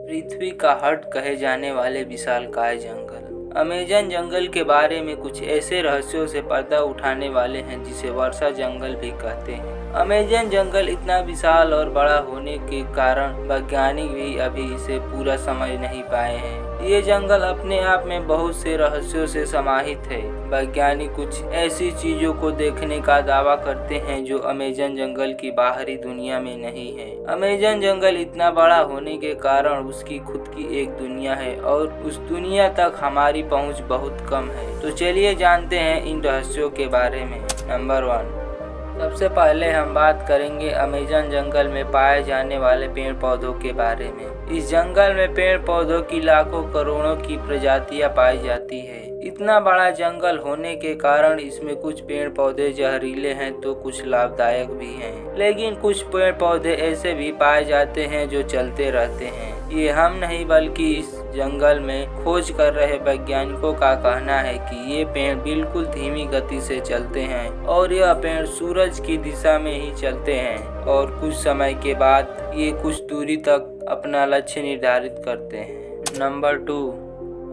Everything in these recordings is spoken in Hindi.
पृथ्वी का हार्ट कहे जाने वाले विशालकाय जंगल अमेज़न जंगल के बारे में कुछ ऐसे रहस्यों से पर्दा उठाने वाले हैं जिसे वर्षा जंगल भी कहते हैं। अमेज़न जंगल इतना विशाल और बड़ा होने के कारण वैज्ञानिक भी अभी इसे पूरा समझ नहीं पाए हैं। ये जंगल अपने आप में बहुत से रहस्यों से समाहित है। वैज्ञानिक कुछ ऐसी चीजों को देखने का दावा करते हैं जो अमेज़न जंगल की बाहरी दुनिया में नहीं है। अमेज़न जंगल इतना बड़ा होने के कारण उसकी खुद की एक दुनिया है और उस दुनिया तक हमारी पहुंच बहुत कम है। तो चलिए जानते हैं इन रहस्यों के बारे में। नंबर 1, सबसे पहले हम बात करेंगे अमेज़न जंगल में पाए जाने वाले पेड़ पौधों के बारे में। इस जंगल में पेड़ पौधों की लाखों करोड़ों की प्रजातियां पाई जाती है। इतना बड़ा जंगल होने के कारण इसमें कुछ पेड़ पौधे जहरीले हैं तो कुछ लाभदायक भी हैं, लेकिन कुछ पेड़ पौधे ऐसे भी पाए जाते हैं जो चलते रहते हैं। ये हम नहीं बल्कि इस जंगल में खोज कर रहे वैज्ञानिकों का कहना है कि ये पेड़ बिल्कुल धीमी गति से चलते हैं और यह पेड़ सूरज की दिशा में ही चलते हैं और कुछ समय के बाद ये कुछ दूरी तक अपना लक्ष्य निर्धारित करते हैं। नंबर 2,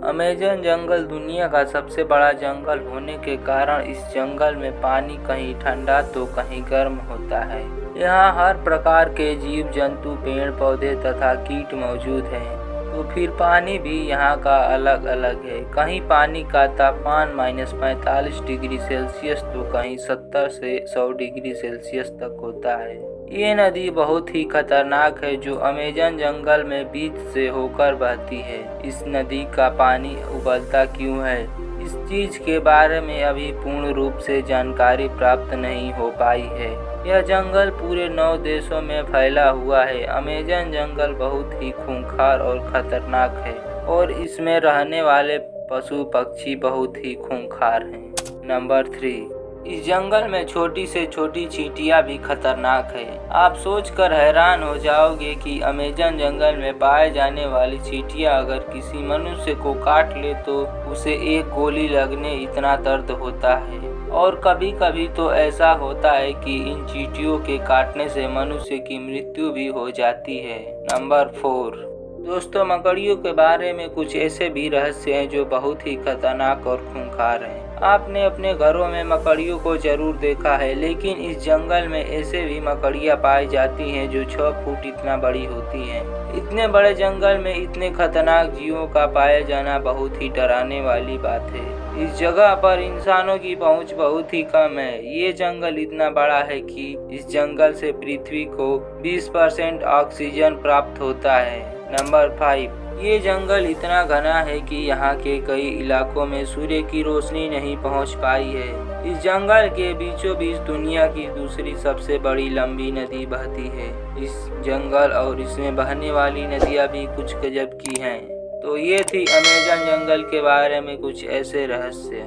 अमेज़न जंगल दुनिया का सबसे बड़ा जंगल होने के कारण इस जंगल में पानी कहीं ठंडा तो कहीं गर्म होता है। यहाँ हर प्रकार के जीव जंतु, पेड़ पौधे तथा कीट मौजूद हैं। तो फिर पानी भी यहाँ का अलग अलग है। कहीं पानी का तापमान -45 डिग्री सेल्सियस तो कहीं 70 से 100 डिग्री सेल्सियस तक होता है। ये नदी बहुत ही खतरनाक है जो अमेज़न जंगल में बीच से होकर बहती है। इस नदी का पानी उबलता क्यों है, इस चीज के बारे में अभी पूर्ण रूप से जानकारी प्राप्त नहीं हो पाई है। यह जंगल पूरे 9 देशों में फैला हुआ है। अमेज़न जंगल बहुत ही खूंखार और खतरनाक है और इसमें रहने वाले पशु पक्षी बहुत ही खूंखार हैं। नंबर 3, इस जंगल में छोटी से छोटी चींटियां भी खतरनाक है। आप सोचकर हैरान हो जाओगे कि अमेज़न जंगल में पाए जाने वाली चींटियां अगर किसी मनुष्य को काट ले तो उसे एक गोली लगने इतना दर्द होता है और कभी कभी तो ऐसा होता है कि इन चींटियों के काटने से मनुष्य की मृत्यु भी हो जाती है। नंबर 4, दोस्तों, मकड़ियों के बारे में कुछ ऐसे भी रहस्य हैं जो बहुत ही खतरनाक और खूंखार हैं। आपने अपने घरों में मकड़ियों को जरूर देखा है, लेकिन इस जंगल में ऐसे भी मकड़ियां पाई जाती हैं जो 6 फुट इतना बड़ी होती हैं। इतने बड़े जंगल में इतने खतरनाक जीवों का पाया जाना बहुत ही डराने वाली बात है। इस जगह पर इंसानों की पहुंच बहुत ही कम है। ये जंगल इतना बड़ा है कि इस जंगल से पृथ्वी को 20% ऑक्सीजन प्राप्त होता है। नंबर 5, ये जंगल इतना घना है कि यहाँ के कई इलाकों में सूर्य की रोशनी नहीं पहुँच पाई है। इस जंगल के बीचों बीच दुनिया की दूसरी सबसे बड़ी लंबी नदी बहती है। इस जंगल और इसमें बहने वाली नदियाँ भी कुछ गजब की हैं। तो ये थी अमेज़न जंगल के बारे में कुछ ऐसे रहस्य।